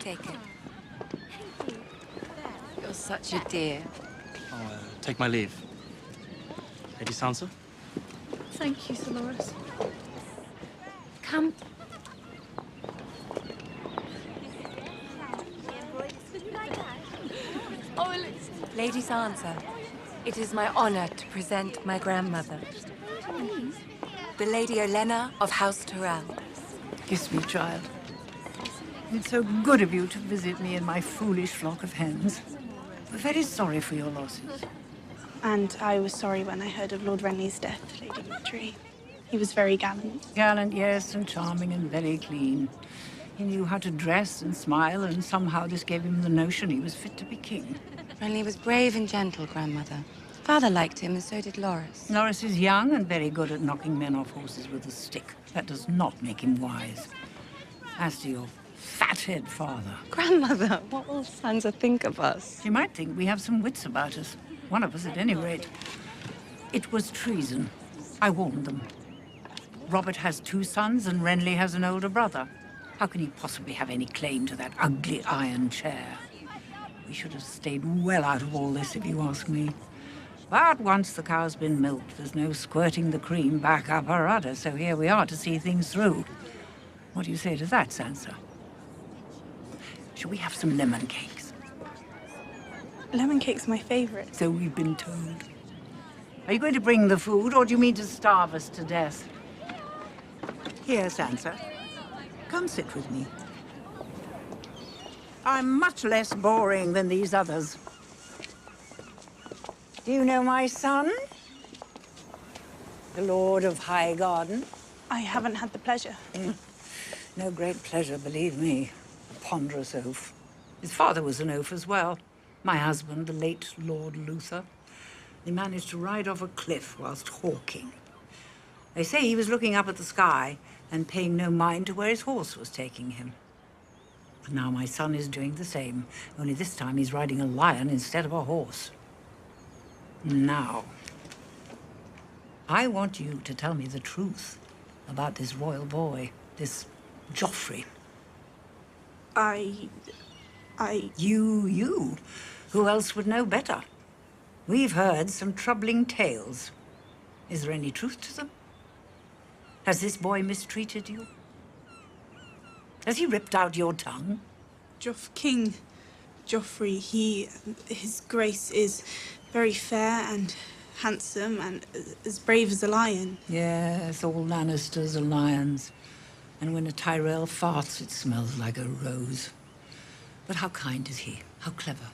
Take it. You're such a dear. Take my leave. Lady Sansa? Thank you, Sir Loris. Come. Lady Sansa, it is my honor to present my grandmother, the Lady Olenna of House Tyrell. Kiss me, child. It's so good of you to visit me and my foolish flock of hens. We're very sorry for your losses. And I was sorry when I heard of Lord Renly's death, Lady Margaery. He was very gallant. Gallant, yes, and charming and very clean. He knew how to dress and smile, and somehow this gave him the notion he was fit to be king. Renly was brave and gentle, Grandmother. Father liked him, and so did Loris. Loris is young and very good at knocking men off horses with a stick. That does not make him wise. As to your fathead father... Grandmother, what will Sansa think of us? She might think we have some wits about us. One of us, at any rate. It was treason. I warned them. Robert has 2 sons, and Renly has an older brother. How can he possibly have any claim to that ugly iron chair? We should have stayed well out of all this, if you ask me. But once the cow's been milked, there's no squirting the cream back up her udder, so here we are to see things through. What do you say to that, Sansa? Shall we have some lemon cakes? Lemon cake's my favorite. So we've been told. Are you going to bring the food, or do you mean to starve us to death? Here, Sansa. Come sit with me. I'm much less boring than these others. Do you know my son? The Lord of Highgarden? I haven't had the pleasure. No great pleasure, believe me. A ponderous oaf. His father was an oaf as well. My husband, the late Lord Luther. They managed to ride off a cliff whilst hawking. They say he was looking up at the sky and paying no mind to where his horse was taking him. And now my son is doing the same, only this time he's riding a lion instead of a horse. Now, I want you to tell me the truth about this royal boy, this Joffrey. You. Who else would know better? We've heard some troubling tales. Is there any truth to them? Has this boy mistreated you? Has he ripped out your tongue? King Joffrey, his grace is very fair and handsome and as brave as a lion. Yes, all Lannisters are lions. And when a Tyrell farts, it smells like a rose. But how kind is he? How clever?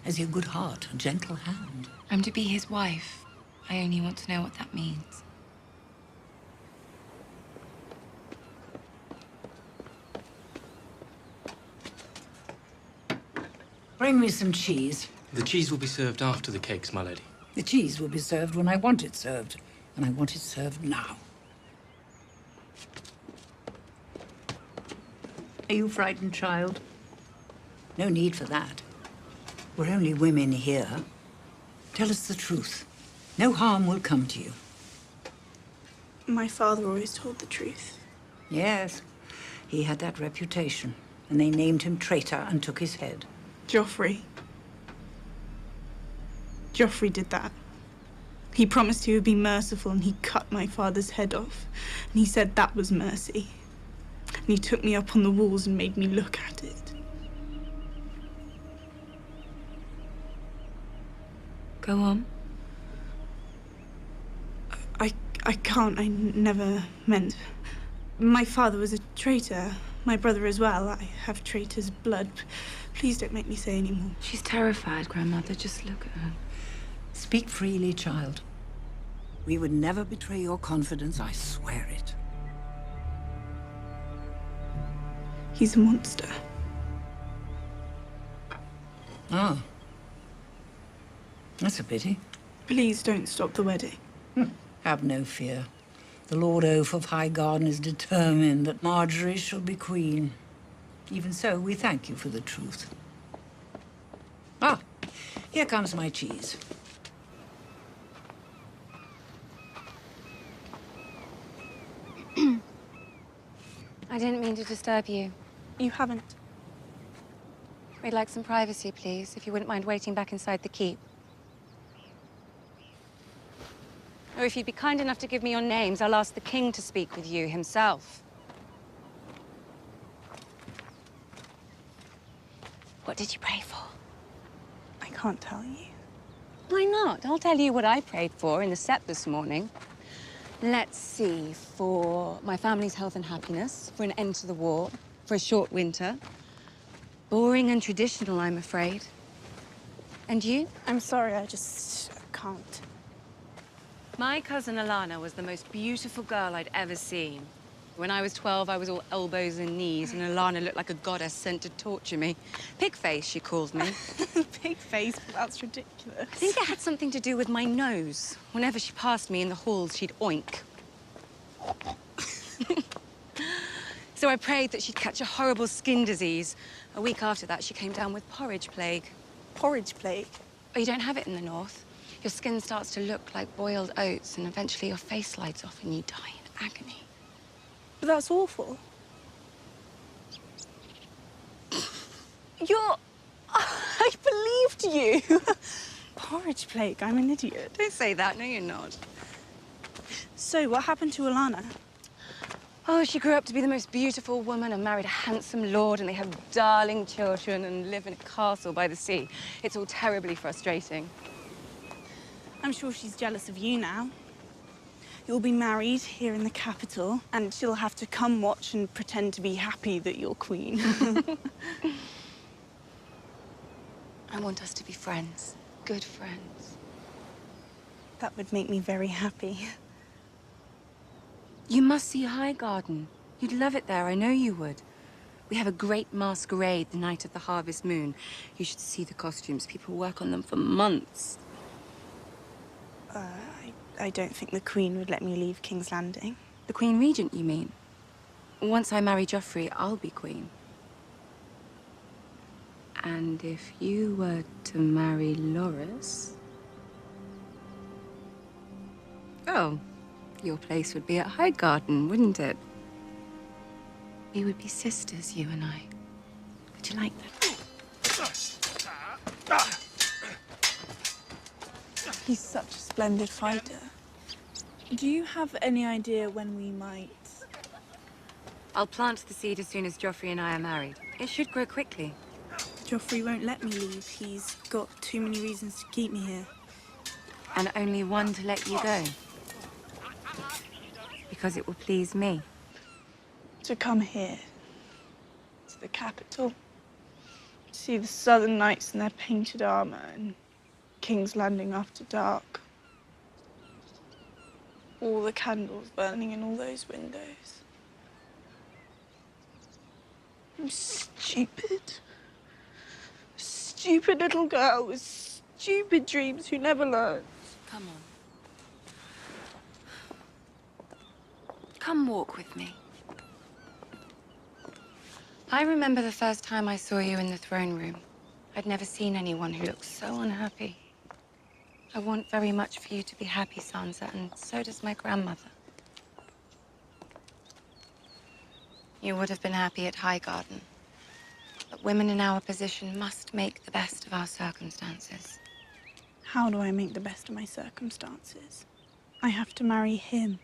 Has he a good heart, a gentle hand? I'm to be his wife. I only want to know what that means. Bring me some cheese. The cheese will be served after the cakes, my lady. The cheese will be served when I want it served. And I want it served now. Are you frightened, child? No need for that. We're only women here. Tell us the truth. No harm will come to you. My father always told the truth. Yes, he had that reputation. And they named him traitor and took his head. Joffrey did that. He promised he would be merciful and he cut my father's head off. And he said that was mercy. And he took me up on the walls and made me look at it. Go on. I can't. I never meant. My father was a traitor. My brother as well. I have traitor's blood. Please don't make me say any more. She's terrified, Grandmother. Just look at her. Speak freely, child. We would never betray your confidence, I swear it. He's a monster. Oh. That's a pity. Please don't stop the wedding. Have no fear. The Lord Oaf of Highgarden is determined that Margaery shall be queen. Even so, we thank you for the truth. Ah, here comes my cheese. I didn't mean to disturb you. You haven't. We'd like some privacy, please, if you wouldn't mind waiting back inside the keep. Or if you'd be kind enough to give me your names, I'll ask the king to speak with you himself. What did you pray for? I can't tell you. Why not? I'll tell you what I prayed for in the sept this morning. Let's see, for my family's health and happiness, for an end to the war, for a short winter. Boring and traditional, I'm afraid. And you? I'm sorry, I just can't. My cousin Alana was the most beautiful girl I'd ever seen. When I was 12, I was all elbows and knees, and Alana looked like a goddess sent to torture me. Pigface, she called me. Big face, but that's ridiculous. I think it had something to do with my nose. Whenever she passed me in the halls, she'd oink. So I prayed that she'd catch a horrible skin disease. A week after that, she came down with porridge plague. Porridge plague? Oh, you don't have it in the north. Your skin starts to look like boiled oats, and eventually your face slides off and you die in agony. But that's awful. I believed you. Porridge plague, I'm an idiot. Don't say that, no you're not. So, what happened to Alana? Oh, she grew up to be the most beautiful woman and married a handsome lord, and they have darling children and live in a castle by the sea. It's all terribly frustrating. I'm sure she's jealous of you now. You'll be married here in the capital, and she'll have to come watch and pretend to be happy that you're queen. I want us to be friends, good friends. That would make me very happy. You must see Highgarden. You'd love it there, I know you would. We have a great masquerade the night of the harvest moon. You should see the costumes. People work on them for months. I don't think the Queen would let me leave King's Landing. The Queen Regent, you mean? Once I marry Joffrey, I'll be queen. And if you were to marry Loras... Oh, your place would be at Highgarden, wouldn't it? We would be sisters, you and I. Would you like that? He's such a splendid fighter. Do you have any idea when we might... I'll plant the seed as soon as Joffrey and I are married. It should grow quickly. Joffrey won't let me leave. He's got too many reasons to keep me here. And only one to let you go. Because it will please me. To come here, to the capital, to see the Southern Knights in their painted armor and King's Landing after dark. All the candles burning in all those windows. I'm stupid. Stupid little girl with stupid dreams who never learns. Come on. Come walk with me. I remember the first time I saw you in the throne room. I'd never seen anyone who looked so unhappy. I want very much for you to be happy, Sansa, and so does my grandmother. You would have been happy at Highgarden. But women in our position must make the best of our circumstances. How do I make the best of my circumstances? I have to marry him.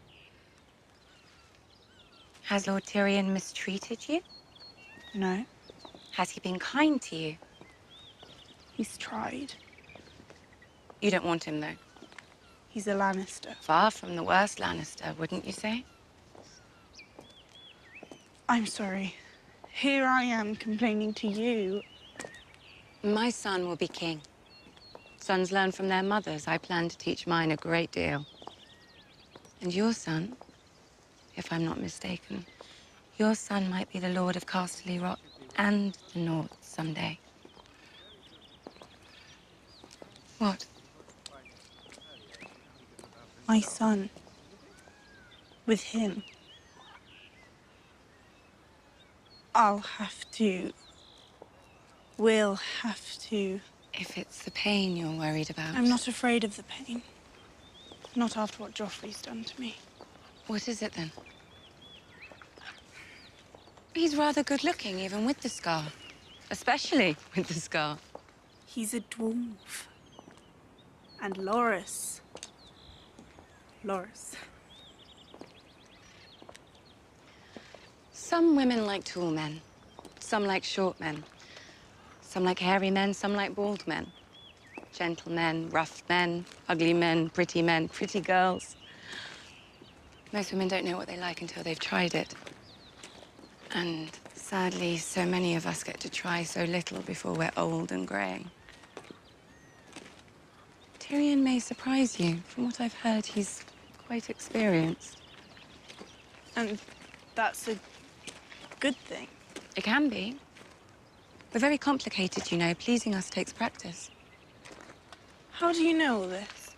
Has Lord Tyrion mistreated you? No, Has he been kind to you? he's tried. You don't want him, though. He's a Lannister. Far from the worst Lannister, wouldn't you say? I'm sorry. Here I am complaining to you. My son will be king. Sons learn from their mothers. I plan to teach mine a great deal. And your son, if I'm not mistaken, your son might be the Lord of Casterly Rock and the North someday. What? My son. With him. I'll have to. We'll have to. If it's the pain you're worried about. I'm not afraid of the pain. Not after what Joffrey's done to me. What is it, then? He's rather good looking, even with the scar. especially with the scar. He's a dwarf. And Loris. Loris. Some women like tall men. Some like short men. Some like hairy men, some like bald men. Gentle men, rough men, ugly men, pretty girls. Most women don't know what they like until they've tried it. And sadly, so many of us get to try so little before we're old and grey. Tyrion may surprise you. From what I've heard, he's quite experienced. And that's a good thing. It can be. We're very complicated, you know. Pleasing us takes practice. How do you know all this?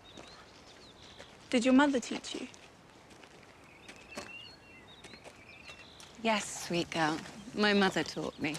Did your mother teach you? Yes, sweet girl. My mother taught me.